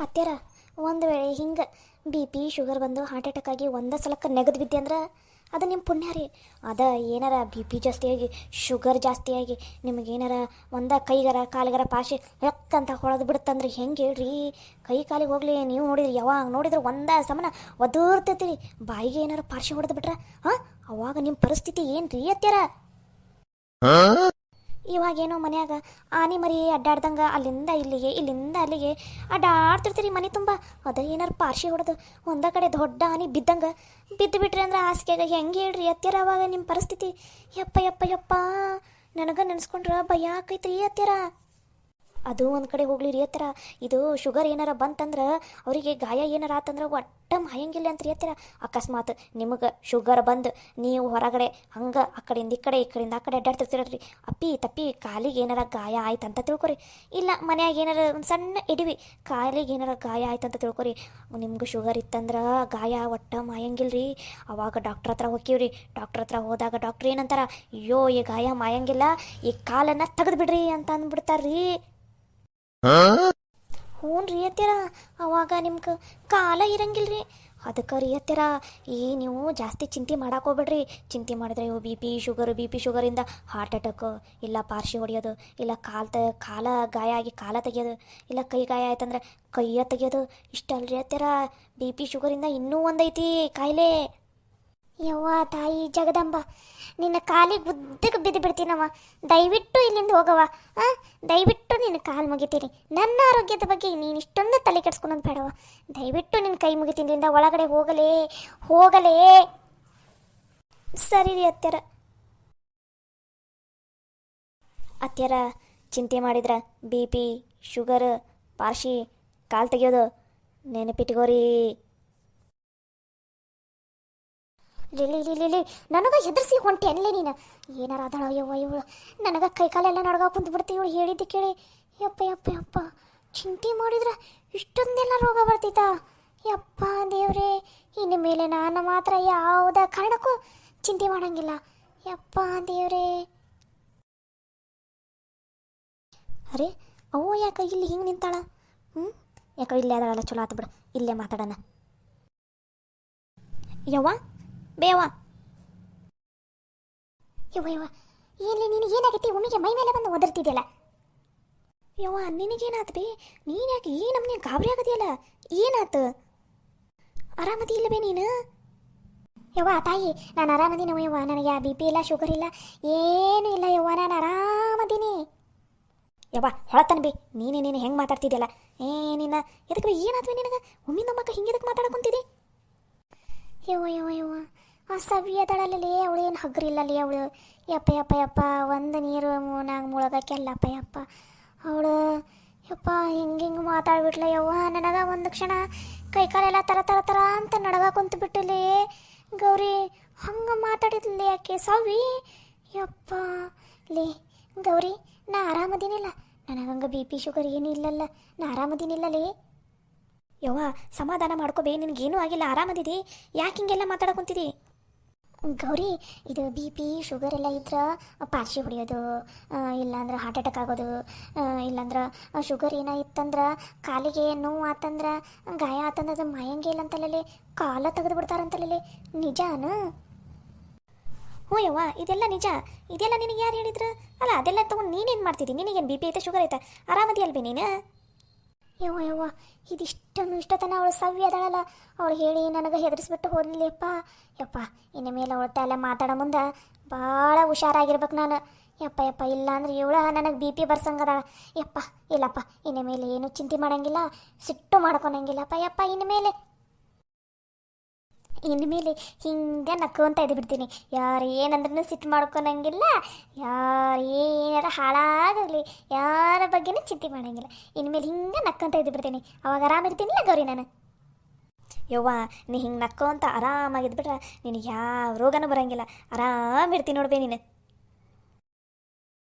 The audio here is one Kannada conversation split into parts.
ಅತ್ಯಾರ ಒಂದು ವೇಳೆ ಹಿಂಗೆ ಬಿ ಪಿ ಶುಗರ್ ಬಂದು ಹಾರ್ಟ್ ಅಟ್ಯಾಕ್ ಆಗಿ ಒಂದೇ ಸಲಕ್ಕೆ ನೆಗದು ಬಿದ್ದೆ ಅಂದ್ರೆ ಅದು ನಿಮ್ಮ ಪುಣ್ಯ ರೀ. ಅದ ಏನಾರ ಬಿ ಪಿ ಜಾಸ್ತಿಯಾಗಿ ಶುಗರ್ ಜಾಸ್ತಿಯಾಗಿ ನಿಮಗೇನಾರ ಕೈಗಾರ ಕಾಲಿಗಾರ ಪಾಶಿ ಅಂತ ಹೊಡೆದು ಬಿಡುತ್ತಂದ್ರೆ ಹೆಂಗೆ ಹೇಳ್ರಿ? ಕೈ ಕಾಲಿಗೆ ಹೋಗ್ಲಿ, ನೀವು ನೋಡಿದ್ರಿ ಯಾವಾಗ ನೋಡಿದ್ರೆ ಒಂದೇ ಸಮನ ಒದರ್ತೈತಿ. ಬಾಯಿಗೆ ಏನಾರ ಪಾರ್ಶಿ ಹೊಡೆದು ಬಿಟ್ರೆ ಅವಾಗ ನಿಮ್ಮ ಪರಿಸ್ಥಿತಿ ಏನು ರೀ ಅತ್ಯಾರ? ಇವಾಗೇನೋ ಮನ್ಯಾಗ ಆನೆ ಮರಿ ಅಡ್ಡಾಡ್ದಂಗೆ ಅಲ್ಲಿಂದ ಇಲ್ಲಿಗೆ ಇಲ್ಲಿಂದ ಅಲ್ಲಿಗೆ ಅಡ್ಡಾಡ್ತಿರ್ತೀರಿ ಮನೆ ತುಂಬ. ಅದ ಏನಾರು ಪಾರ್ಶಿ ಹೊಡೆದು ಒಂದ ಕಡೆ ದೊಡ್ಡ ಆನೆ ಬಿದ್ದಂಗೆ ಬಿದ್ದು ಬಿಟ್ರಿ ಅಂದ್ರೆ ಹಾಸಿಗೆಗೆ ಹೆಂಗೆ ಹೇಳ್ರಿ ಅತ್ಯಾರ ಅವಾಗ ನಿಮ್ಮ ಪರಿಸ್ಥಿತಿ? ಯಪ್ಪ ಯಪ್ಪ ಯಪ್ಪ, ನನಗೆ ನೆನೆಸ್ಕೊಂಡ್ರೆ ಭಯ ಆಕೈತ್ರಿ ಅತ್ಯಾರ. ಅದು ಒಂದು ಕಡೆ ಹೋಗ್ಲಿ ರೀ ಅತ್ತರ, ಇದು ಶುಗರ್ ಏನಾರ ಬಂತಂದ್ರೆ ಅವರಿಗೆ ಗಾಯ ಏನಾರ ಆತಂದ್ರೆ ಒಟ್ಟ ಮಾಯಂಗಿಲ್ಲ ಅಂತ ರೀ ಅತ್ತರ. ಅಕಸ್ಮಾತ್ ನಿಮಗೆ ಶುಗರ್ ಬಂದು ನೀವು ಹೊರಗಡೆ ಹಂಗೆ ಆ ಕಡೆಯಿಂದ ಈ ಕಡೆಯಿಂದ ಆ ಕಡೆ ಅಡ್ಡಾಡ್ತಿರ್ತೀರಲ್ರಿ, ಅಪ್ಪಿ ತಪ್ಪಿ ಕಾಲಿಗೆ ಏನಾರ ಗಾಯ ಆಯ್ತು ಅಂತ ತಿಳ್ಕೊರಿ. ಇಲ್ಲ ಮನ್ಯಾಗ ಏನಾರ ಒಂದು ಸಣ್ಣ ಇಡಿವಿ ಕಾಲಿಗೆ ಏನಾರ ಗಾಯ ಆಯ್ತು ಅಂತ ತಿಳ್ಕೊರಿ. ನಿಮ್ಗೆ ಶುಗರ್ ಇತ್ತಂದ್ರೆ ಗಾಯ ಒಟ್ಟ ಮಾಯಂಗಿಲ್ಲ ರೀ. ಅವಾಗ ಡಾಕ್ಟ್ರ್ ಹತ್ರ ಹೋಗ್ತೀವ್ರಿ. ಡಾಕ್ಟ್ರ್ ಹತ್ರ ಹೋದಾಗ ಡಾಕ್ಟ್ರ್ ಏನಂತಾರ, ಅಯ್ಯೋ ಈ ಗಾಯ ಮಾಯಂಗಿಲ್ಲ, ಈ ಕಾಲನ್ನು ತೆಗೆದು ಬಿಡ್ರಿ ಅಂತ ಅಂದ್ಬಿಡ್ತಾರ್ರಿ. ಹ್ಞೂ ರೀ ಅತ್ಯಾರ, ಅವಾಗ ನಿಮ್ಗೆ ಕಾಲ ಇರಂಗಿಲ್ರಿ. ಅದಕ್ಕೆ ರೀ ಅತ್ಯಾರ ನೀವು ಜಾಸ್ತಿ ಚಿಂತೆ ಮಾಡಾಕೋಗ್ಬೇಡ್ರಿ. ಚಿಂತೆ ಮಾಡಿದ್ರೆ ಇವು ಬಿ ಪಿ ಶುಗರಿಂದ ಹಾರ್ಟ್ ಅಟ್ಯಾಕ್, ಇಲ್ಲ ಪಾರ್ಶಿ ಹೊಡೆಯೋದು, ಇಲ್ಲ ಕಾಲ ಗಾಯ ಆಗಿ ಕಾಲ ತೆಗಿಯೋದು, ಇಲ್ಲ ಕೈ ಗಾಯ ಆಯ್ತಂದ್ರೆ ಕೈಯ ತೆಗಿಯೋದು. ಇಷ್ಟಲ್ರಿ ಅತ್ಯಾರ, ಬಿ ಪಿ ಶುಗರಿಂದ ಇನ್ನೂ ಒಂದೈತಿ ಕಾಯಿಲೆ. ಯವ್ವ ತಾಯಿ ಜಗದಂಬ, ನಿನ್ನ ಕಾಲಿಗೆ ಬುದ್ಧಿಗೆ ಬಿದ್ದು ಬಿಡ್ತೀನವ. ದಯವಿಟ್ಟು ಇಲ್ಲಿಂದ ಹೋಗವ. ದಯವಿಟ್ಟು ನಿನ್ನ ಕಾಲು ಮುಗಿತೀನಿ. ನನ್ನ ಆರೋಗ್ಯದ ಬಗ್ಗೆ ನೀನು ಇಷ್ಟೊಂದು ತಲೆ ಕೆಡ್ಸ್ಕೊಳೋದು ಬೇಡವ. ದಯವಿಟ್ಟು ನಿನ್ನ ಕೈ ಮುಗಿತೀನಿ, ಒಳಗಡೆ ಹೋಗಲೇ. ಸರಿ ರೀ ಅತ್ಯಾರ. ಅತ್ಯಾರ ಚಿಂತೆ ಮಾಡಿದ್ರ ಬಿ ಪಿ ಶುಗರ್ ಪಾರ್ಶಿ ಕಾಲು ತೆಗಿಯೋದು ನೆನಪಿಟ್ಕೋರಿ. ಲಿಲಿ ನನಗೆ ಹೆದರ್ಸಿ ಹೊಂಟೆ ಅಲ್ಲೇ ನೀನು. ಏನಾರ ಅದಳ ಯವ್ವ ಇವಳು, ನನಗೆ ಕೈ ಕಾಲೆಲ್ಲ ನಡ್ಗ ಕುಂತು ಬಿಡ್ತಿ ಇವಳು ಹೇಳಿದ್ದು ಕೇಳಿ. ಯಪ್ಪ ಯಪ್ಪ ಯಪ್ಪ, ಚಿಂತೆ ಮಾಡಿದ್ರೆ ಇಷ್ಟೊಂದೆಲ್ಲ ರೋಗ ಬರ್ತೈತಾ? ಯಪ್ಪ ದೇವ್ರೇ, ಇನ್ನು ಮೇಲೆ ನಾನು ಮಾತ್ರ ಯಾವುದೇ ಕಾರಣಕ್ಕೂ ಚಿಂತೆ ಮಾಡಂಗಿಲ್ಲ. ಯಪ್ಪ ದೇವ್ರೇ. ಅರೆ ಅವ್ವ ಯಾಕೆ ಇಲ್ಲಿ ಹಿಂಗೆ ನಿಂತಾಳ? ಯಾಕೆ ಇಲ್ಲೇ ಅದಳಲ್ಲ, ಚಲೋ ಆತು ಬಿಡು, ಇಲ್ಲೇ ಮಾತಾಡೋಣ. ಯವ್ವ ಬೇವ ಯವ್ವ ಏನ್ಲಿ ನೀನು ಏನಾಗೈತಿ? ಒಮ್ಮಿಗೆ ಮೈ ಮೇಲೆ ಬಂದು ಒದರ್ತಿದ್ಯಲ್ಲ. ಯವ್ವ ನಿನಗೇನಾತು ಬೇ? ನೀನು ಯಾಕೆ ಈ ನಮ್ನೆ ಗಾಬರಿ ಆಗದಿಯಲ್ಲ? ಏನಾತು? ಆರಾಮದಿ ಇಲ್ಲವೇ ನೀನು? ಯವ್ವ ತಾಯಿ, ನಾನು ಆರಾಮದೀನವ ಯವ್ವ. ನನಗೆ ಬಿ ಪಿ ಇಲ್ಲ, ಶುಗರ್ ಇಲ್ಲ, ಏನೂ ಇಲ್ಲ ಯವ್ವ, ನಾನು ಆರಾಮದೀನಿ. ಯವ್ವ ಹೊಳತನ ಬಿ, ನೀನು ಹೆಂಗೆ ಮಾತಾಡ್ತಿದ್ಯಲ್ಲ? ನಿನ್ನ ಎದಕ್ಕೆ ಏನಾದ್ವಿ ನಿನಗೆ? ಒಮ್ಮೆ ನಮ್ಮಕ್ಕ ಹಿಂಗೆ ಎದಕ್ಕೆ ಮಾತಾಡಕೊಂತಿದ್ದಿ? ಯವ್ವ ಆ ಸವಿಯದಳಲ್ಲಿ ಅವಳು ಏನು ಹಗ್ರಿಲ್ಲಲ್ಲಿ ಅವಳು. ಯಪ್ಪ ಯಪ್ಪ ಯಪ್ಪ, ಒಂದು ನೀರು ನಾಗ ಮುಳಗಕ್ಕೆಲ್ಲಪ್ಪ ಯಪ್ಪ ಅವಳು. ಯಪ್ಪ ಹಿಂಗೆ ಮಾತಾಡ್ಬಿಟ್ಲ ಯವ್ವ. ನನಗೆ ಒಂದು ಕ್ಷಣ ಕೈ ಕಾಲೆಲ್ಲ ತರ ಅಂತ ನಡಗ ಕುಂತು ಬಿಟ್ಟಲಿ ಗೌರಿ. ಹಂಗೆ ಮಾತಾಡಿದ್ಲಿ ಯಾಕೆ ಸವಿ? ಯಪ್ಪ ಲೇ ಗೌರಿ, ನಾ ಆರಾಮದೀನಿಲ್ಲ. ನನಗಂಗೆ ಬಿ ಪಿ ಶುಗರ್ ಏನೂ ಇಲ್ಲಲ್ಲ, ನಾ ಆರಾಮದೀನಿಲ್ಲಲೇ. ಯವ್ವ ಸಮಾಧಾನ ಮಾಡ್ಕೋಬೇ, ನಿನಗೇನೂ ಆಗಿಲ್ಲ, ಆರಾಮದಿದಿ. ಯಾಕೆ ಹಿಂಗೆಲ್ಲ ಮಾತಾಡಕೊಂತಿದಿ? ಗೌರಿ, ಇದು ಬಿ ಪಿ ಶುಗರ್ ಎಲ್ಲ ಇದ್ರೆ ಪಾರ್ಶಿ ಹೊಡೆಯೋದು, ಇಲ್ಲಾಂದ್ರೆ ಹಾರ್ಟ್ ಅಟ್ಯಾಕ್ ಆಗೋದು, ಇಲ್ಲಾಂದ್ರೆ ಶುಗರ್ ಏನಾಗಿತ್ತಂದ್ರೆ ಕಾಲಿಗೆ ನೋವು ಆತಂದ್ರೆ ಗಾಯ ಆತಂದ್ರೆ ಅದು ಮಾಯಂಗೆ ಇಲ್ಲ ಅಂತಲೇ ಕಾಲ ತೆಗೆದು ಬಿಡ್ತಾರಂತಲೇ, ನಿಜಾನು? ಹ್ಞೂ ಯವ್ವ ಇದೆಲ್ಲ ನಿಜ. ಇದೆಲ್ಲ ನಿನಗೆ ಯಾರು ಹೇಳಿದ್ರು? ಅಲ್ಲ ಅದೆಲ್ಲ ತೊಗೊಂಡು ನೀನೇನು ಮಾಡ್ತಿದ್ದಿ? ನಿನಗೇನು ಬಿ ಪಿ ಐತೆ ಶುಗರ್ ಐತೆ? ಆರಾಮದಿ ಅಲ್ವೇ ನೀನು? ಯವ್ವ ಇಷ್ಟೊತ್ತನ ಅವಳು ಸವ್ಯ ಅದಳಲ್ಲ, ಅವಳು ಹೇಳಿ ನನಗೆ ಹೆದರಿಸ್ಬಿಟ್ಟು ಹೋದ್ಲಿಯಪ್ಪ. ಯಪ್ಪ ಇನ್ನು ಮೇಲೆ ಅವಳ ತಲೆ ಮಾತಾಡೋ ಮುಂದೆ ಭಾಳ ಹುಷಾರಾಗಿರ್ಬೇಕು ನಾನು. ಯಪ್ಪ ಇಲ್ಲ ಅಂದ್ರೆ ಇವಳ ನನಗೆ ಬಿ ಪಿ ಬರ್ಸಂಗದಾಳ. ಯಪ್ಪ ಇಲ್ಲಪ್ಪ, ಇನ್ನು ಮೇಲೆ ಏನು ಚಿಂತೆ ಮಾಡಂಗಿಲ್ಲ, ಸಿಟ್ಟು ಮಾಡ್ಕೊಳಂಗಿಲ್ಲಪ್ಪ. ಯಪ್ಪ ಇನ್ನು ಮೇಲೆ ಹಿಂಗೆ ನಕ್ಕೊಂತ ಬಿಡ್ತೀನಿ. ಯಾರು ಏನಂದ್ರೂ ಸಿಟ್ಟು ಮಾಡ್ಕೊಳಂಗಿಲ್ಲ, ಯಾರು ಏನಾರ ಹಾಳಾಗಲಿ ಯಾರ ಬಗ್ಗೆನೂ ಚಿಂತೆ ಮಾಡಂಗಿಲ್ಲ. ಇನ್ಮೇಲೆ ಹಿಂಗೆ ನಕ್ಕೊಂತ ಬಿಡ್ತೀನಿ. ಅವಾಗ ಆರಾಮಿರ್ತೀನಿಲ್ಲ ಗೌರಿ ನಾನು. ಯವ್ವ ನೀ ಹಿಂಗೆ ನಕ್ಕೊಂತ ಆರಾಮಾಗಿದ್ಬಿಟ್ರೆ ನಿನಗೆ ಯಾವ ರೋಗನೂ ಬರೋಂಗಿಲ್ಲ, ಆರಾಮಿರ್ತೀನಿ ನೋಡ್ಬೇ ನೀನು.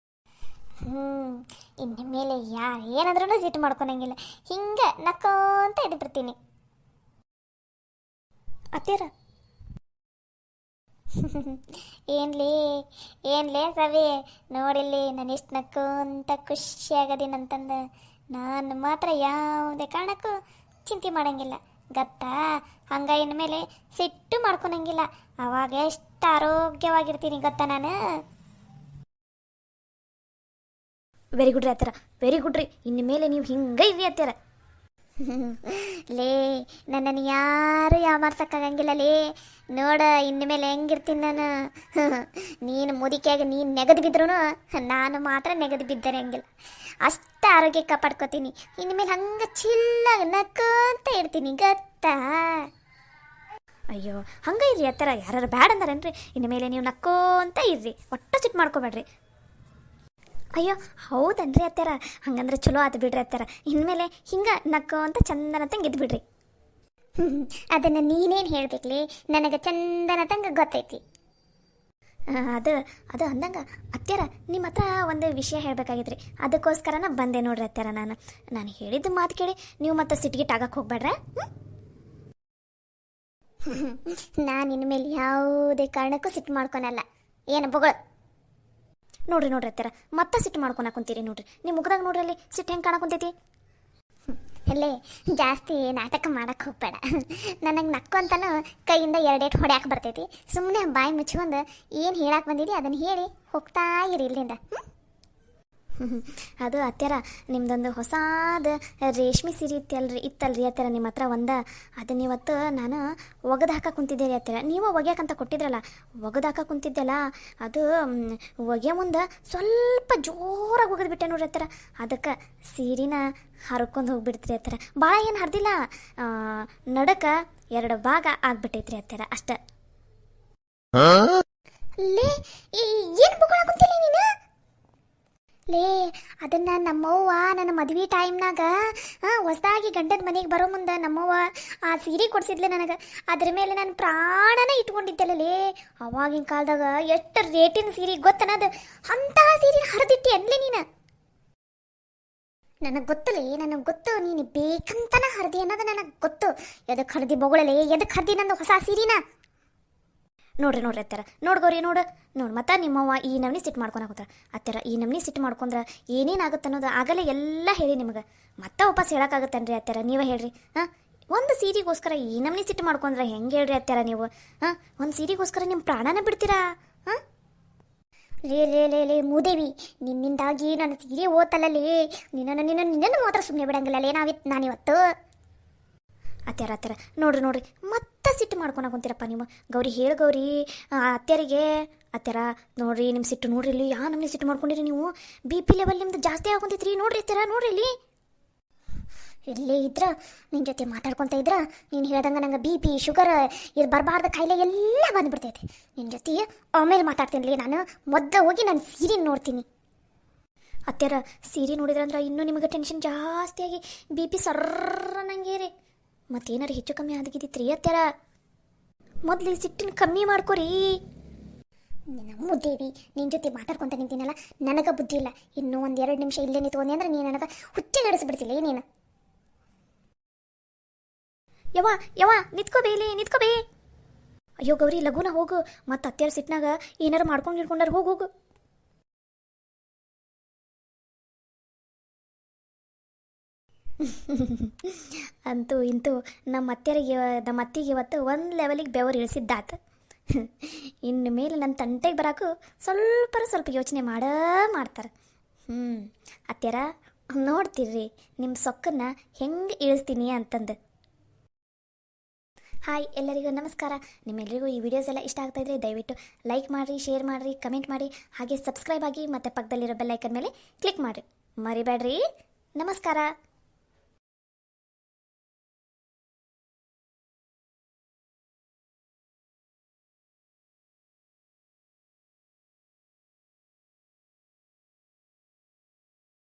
ಇನ್ನು ಮೇಲೆ ಯಾರು ಏನಂದ್ರೂ ಸಿಟ್ಟು ಮಾಡ್ಕೊಳಂಗಿಲ್ಲ, ಹಿಂಗೆ ನಕ್ಕೊಂತ ಬಿಡ್ತೀನಿ. ಅತ್ತೀರ ಏನ್ಲೇ ಸವಿ, ನೋಡಿಲ್ಲಿ ನಾನು ಎಷ್ಟು ನಕ್ಕು ಅಂತ ಖುಷಿಯಾಗದೀನಂತಂದು. ನಾನು ಮಾತ್ರ ಯಾವುದೇ ಕಾರಣಕ್ಕೂ ಚಿಂತೆ ಮಾಡಂಗಿಲ್ಲ ಗೊತ್ತಾ. ಹಂಗ ಇನ್ಮೇಲೆ ಸಿಟ್ಟು ಮಾಡ್ಕೊಳಂಗಿಲ್ಲ. ಅವಾಗ ಎಷ್ಟು ಆರೋಗ್ಯವಾಗಿರ್ತೀನಿ ಗೊತ್ತಾ ನಾನು. ವೆರಿ ಗುಡ್ ರೀ ಅತ್ತರ, ವೆರಿ ಗುಡ್ ರೀ. ಇನ್ನು ಮೇಲೆ ನೀವು ಹಿಂಗೆ ಇರಿ ಅತ್ತರ. ಲೇ, ನನ್ನನ್ನು ಯಾರು ಯಾಮಾರ್ಸಕ್ಕಾಗಂಗಿಲ್ಲ ಲೇ. ನೋಡ ಇನ್ನು ಮೇಲೆ ಹೆಂಗಿರ್ತೀನಿ ನಾನು. ನೀನು ಮುದಿಕೆಯಾಗಿ ನೀನು ನೆಗೆದು ಬಿದ್ರೂ ನಾನು ಮಾತ್ರ ನೆಗೆದು ಬಿದ್ದರಂಗಿಲ್ಲ. ಅಷ್ಟು ಆರೋಗ್ಯ ಕಾಪಾಡ್ಕೋತೀನಿ. ಇನ್ನು ಮೇಲೆ ಹಂಗೆ ಚಿಲ್ಲಾಗಿ ನಕ್ಕಂತ ಇರ್ತೀನಿ ಗೊತ್ತಾ. ಅಯ್ಯೋ ಹಂಗೆ ಇರ್ರಿ ಅತ್ತರ, ಯಾರು ಬ್ಯಾಡ ಅಂದಾರೇನ್ರಿ. ಇನ್ನು ಮೇಲೆ ನೀವು ನಕ್ಕೋಂತ ಇರ್ರಿ, ಒಟ್ಟು ಸಿಟ್ಟು ಮಾಡ್ಕೋಬೇಡ್ರಿ. ಅಯ್ಯೋ ಹೌದನ್ರಿ ಅತ್ತರ, ಹಂಗಂದ್ರೆ ಚಲೋ ಆತು ಬಿಡ್ರಿ ಅತ್ತರ. ಇನ್ಮೇಲೆ ಹಿಂಗೆ ನಕ್ಕು ಅಂತ ಚಂದನತಂಗೆ ಇದ್ದು ಬಿಡ್ರಿ. ಅದನ್ನು ನೀನೇನು ಹೇಳ್ಬೇಕ್ಲಿ, ನನಗೆ ಚಂದನತಂಗೆ ಗೊತ್ತೈತಿ. ಅದು ಅದು ಅಂದಂಗೆ ಅತ್ತರ, ನಿಮ್ಮ ಹತ್ರ ಒಂದು ವಿಷಯ ಹೇಳಬೇಕಾಗಿದ್ರಿ. ಅದಕ್ಕೋಸ್ಕರನ ಬಂದೆ ನೋಡ್ರಿ ಅತ್ತರ. ನಾನು ಹೇಳಿದ್ದು ಮಾತು ಕೇಳಿ ನೀವು ಮತ್ತೆ ಸಿಟ್ಟಿಗೆ ಆಗಕ್ಕೆ ಹೋಗ್ಬೇಡ್ರ. ನಾನು ಇನ್ಮೇಲೆ ಯಾವುದೇ ಕಾರಣಕ್ಕೂ ಸಿಟ್ಟು ಮಾಡ್ಕೊಳಲ್ಲ. ಏನು ಬೊಗಳು ನೋಡ್ರಿ ಅತ್ತರ, ಮತ್ತೆ ಸಿಟ್ಟು ಮಾಡ್ಕೊಳಕ್ ಕುಂತೀರಿ ನೋಡ್ರಿ. ನೀವು ಮುಗ್ದಾಗ ನೋಡ್ರಿ ಅಲ್ಲಿ ಸಿಟ್ಟು ಹೆಂಗೆ ಕಾಣಕುಂತೈತಿ. ಅಲ್ಲೇ ಜಾಸ್ತಿ ನಾಟಕ ಮಾಡಕ್ಕೆ ಹೋಗ್ಬೇಡ. ನನಗೆ ನಕ್ಕು ಅಂತಲೂ ಕೈಯಿಂದ ಎರಡೇಟು ಹೊಡ್ಯಾಕೆ ಬರ್ತೈತಿ. ಸುಮ್ಮನೆ ಬಾಯಿ ಮುಚ್ಕೊಂಡು ಏನು ಹೇಳಕ್ಕೆ ಬಂದಿದ್ದಿ ಅದನ್ನು ಹೇಳಿ ಹೋಗ್ತಾ ಇರಿ ಇಲ್ಲಿಂದ. ಅದು ಅತ್ತರ, ನಿಮ್ದೊಂದು ಹೊಸಾದ ರೇಷ್ಮೆ ಸೀರೆ ಇತ್ತಲ್ರಿ ಅತ್ತರ ನಿಮ್ಮ ಹತ್ರ ಅದನ್ನ ಇವತ್ತು ನಾನು ಒಗೆದು ಹಾಕಕ್ಕೆ ಕುಂತಿದ್ದೆ ರೀ ಅತ್ತರ. ನೀವು ಒಗ್ಯಾಕಂತ ಕೊಟ್ಟಿದ್ರಲ್ಲ, ಒಗೆದು ಹಾಕಕ್ಕೆ ಕುಂತಿದ್ದೆಲ್ಲ ಅದು ಒಗೆ ಮುಂದೆ ಸ್ವಲ್ಪ ಜೋರಾಗಿ ಒಗೆದ್ಬಿಟ್ಟೆ ನೋಡ್ರಿ ಅತ್ತರ. ಅದಕ್ಕೆ ಸೀರೆನ ಹರ್ಕೊಂಡು ಹೋಗ್ಬಿಡ್ತೀರಿ ಅತ್ತರ. ಭಾಳ ಏನು ಹರಿದಿಲ್ಲ, ನಡಕ 2 ಭಾಗ ಆಗ್ಬಿಟ್ಟೈತ್ರಿ ಅತ್ತರ ಅಷ್ಟೇ. ಏನು ಬುಕ್ಕೊಳಕುಂತಿಲ್ಲ ನೀನು? ಲೇ, ಅದನ್ನು ನಮ್ಮವ್ವ ನನ್ನ ಮದುವೆ ಟೈಮ್ನಾಗ ಹೊಸದಾಗಿ ಗಂಡನ ಮನೆಗೆ ಬರೋ ಮುಂದೆ ನಮ್ಮವ್ವ ಆ ಸೀರೆ ಕೊಡಿಸಿದ್ಲೆ ನನಗೆ. ಅದ್ರ ಮೇಲೆ ನಾನು ಪ್ರಾಣನ ಇಟ್ಕೊಂಡಿದ್ದೆಲ್ಲ ಲೇ. ಅವಾಗಿನ ಕಾಲದಾಗ ಎಷ್ಟು ರೇಟಿನ ಸೀರೆ ಗೊತ್ತನದು. ಅಂತಹ ಸೀರೆನ ಹರಿದಿಟ್ಟಿ ಅನ್ಲೇ ನೀನು. ನನಗೆ ಗೊತ್ತಲೇ, ನನಗೆ ಗೊತ್ತು ನೀನು ಬೇಕಂತನ ಹರಿದಿ ಅನ್ನೋದು ನನಗೆ ಗೊತ್ತು. ಎದಕ್ಕೆ ಹರಿದಿ ಬೊಗಳಲೇ, ಎದಕ್ಕೆ ಹರಿದಿ ನಂದು ಹೊಸ ಸೀರೆನ? ನೋಡ್ರಿ ಅತ್ತರ, ನೋಡ್ಗೋರಿ ನೋಡು ಮತ್ತೆ ನಿಮ್ಮವ್ವ ಈ ನಮ್ನಿ ಸಿಟ್ಟು ಮಾಡ್ಕೊಳಕತ್ತಾರ ಅತ್ತರ. ಈ ನಮ್ನಿ ಸಿಟ್ಟು ಮಾಡ್ಕೊಂಡ್ರೆ ಏನೇನಾಗುತ್ತೆ ಅನ್ನೋದು ಆಗಲೇ ಎಲ್ಲ ಹೇಳಿ ನಿಮ್ಗೆ. ಮತ್ತೆ ವಾಪಸ್ ಹೇಳೋಕ್ಕಾಗತ್ತೇನ್ರಿ ಅತ್ತರ, ನೀವೇ ಹೇಳ್ರಿ. ಒಂದು ಸೀರೆಗೋಸ್ಕರ ಈ ನಮ್ನಿ ಸಿಟ್ಟು ಮಾಡ್ಕೊಂಡ್ರೆ ಹೆಂಗೆ ಹೇಳ್ರಿ ಅತ್ತರ ನೀವು? ಒಂದು ಸೀರೆಗೋಸ್ಕರ ನಿಮ್ಮ ಪ್ರಾಣನ ಬಿಡ್ತೀರಾ? ಲೇ ಮೂದೇವಿ, ನಿನ್ನಿಂದಾಗಿ ನನ್ನ ಸೀರೆ ಓತಲ್ಲೇ. ನಿನ್ನನ್ನು ಮಾತ್ರ ಸುಮ್ಮನೆ ಬಿಡಂಗಿಲ್ಲ ನಾನಿವತ್ತು. ಅತ್ತರ ನೋಡ್ರಿ ಮತ್ತೆ ಸಿಟ್ಟು ಮಾಡ್ಕೊಳಕ್ ಕುಂತೀರಪ್ಪ ನೀವು. ಗೌರಿ ಹೇಳು ಗೌರಿ ಅತ್ಯರಿಗೆ. ಅತ್ತರ ನೋಡ್ರಿ, ನಿಮ್ಮ ಸಿಟ್ಟು ನೋಡ್ರಿ ಇಲ್ಲಿ ನಮ್ಮನೆ ಸಿಟ್ಟು ಮಾಡ್ಕೊಂಡಿರಿ ನೀವು. BP ಲೆವೆಲ್ ನಿಮ್ದು ಜಾಸ್ತಿ ಆಗುಂತೈತ್ರಿ. ನೋಡ್ರಿ ಅತ್ತರ, ನೋಡ್ರಿ ಇಲ್ಲಿ. ಇಲ್ಲೇ ಇದ್ರ ನಿನ್ನ ಜೊತೆ ಮಾತಾಡ್ಕೊತ ಇದ್ರ ನೀನು ಹೇಳ್ದಂಗೆ ನಂಗೆ BP ಶುಗರ್ ಇದು ಬರಬಾರ್ದು ಕಾಯಿಲೆ ಎಲ್ಲ ಬಂದುಬಿಡ್ತೈತಿ. ನಿನ್ನ ಜೊತೆ ಆಮೇಲೆ ಮಾತಾಡ್ತೀನಿ. ನಾನು ಮೊದಲು ಹೋಗಿ ನಾನು ಸೀರೆ ನೋಡ್ತೀನಿ. ಅತ್ತರ ಸೀರೆ ನೋಡಿದ್ರಂದ್ರೆ ಇನ್ನೂ ನಿಮಗೆ ಟೆನ್ಷನ್ ಜಾಸ್ತಿಯಾಗಿ BP ಸರ್ರನಂಗೆ ರೀ. ಮತ್ತೇನಾರು ಹೆಚ್ಚು ಕಮ್ಮಿ ಆಗಿದ್ದಿತ್ರಿ ಅತ್ತರ. ಮೊದಲು ಸಿಟ್ಟಿನ ಕಮ್ಮಿ ಮಾಡ್ಕೊರಿ. ಮುದ್ದೇವಿ, ನಿನ್ನ ಜೊತೆ ಮಾತಾಡ್ಕೊತ ನಿಂತೀನಲ್ಲ, ನನಗೆ ಬುದ್ಧಿ ಇಲ್ಲ. ಇನ್ನೂ 1-2 ನಿಮಿಷ ಇಲ್ಲೇ ನಿಂತ್ಕೊಂಡೆ ಅಂದ್ರೆ ನೀನು ನನಗೆ ಹುಚ್ಚೆ ನಡೆಸಿಬಿಡ್ತಿಲ್ಲ ನೀನು. ಯವ್ವ ನಿತ್ಕೋಬೇ. ಅಯ್ಯೋ ಗೌರಿ, ಲಘುನ ಹೋಗು. ಮತ್ತೆ ಅತ್ಯಾರ ಸಿಟ್ನಾಗ ಏನಾರು ಮಾಡ್ಕೊಂಡು ಹಿಡ್ಕೊಂಡಾರ. ಹೋಗು. ಅಂತೂ ಇಂತೂ ನಮ್ಮ ಅತ್ತಿಗೆ ಇವತ್ತು ಒಂದು ಲೆವೆಲಿಗೆ ಬೆವರು ಇಳಿಸಿದ್ದಾತು. ಇನ್ನು ಮೇಲೆ ನನ್ನ ತಂಟೆಗೆ ಬರೋಕ್ಕೂ ಸ್ವಲ್ಪ ಯೋಚನೆ ಮಾಡ್ತಾರೆ. ಅತ್ಯಾರ ನೋಡ್ತೀರ್ರಿ ನಿಮ್ಮ ಸೊಕ್ಕನ್ನು ಹೆಂಗೆ ಇಳಿಸ್ತೀನಿ ಅಂತಂದು. ಹಾಯ್ ಎಲ್ಲರಿಗೂ ನಮಸ್ಕಾರ. ನಿಮ್ಮೆಲ್ಲರಿಗೂ ಈ ವಿಡಿಯೋಸ್ ಎಲ್ಲ ಇಷ್ಟ ಆಗ್ತಾಯಿದ್ರೆ ದಯವಿಟ್ಟು ಲೈಕ್ ಮಾಡಿರಿ, ಶೇರ್ ಮಾಡಿರಿ, ಕಮೆಂಟ್ ಮಾಡಿ, ಹಾಗೆ ಸಬ್ಸ್ಕ್ರೈಬ್ ಆಗಿ ಮತ್ತು ಪಕ್ಕದಲ್ಲಿರೋ ಬೆಲ್ ಐಕನ್ ಮೇಲೆ ಕ್ಲಿಕ್ ಮಾಡಿರಿ. ಮರಿಬೇಡ್ರಿ. ನಮಸ್ಕಾರ.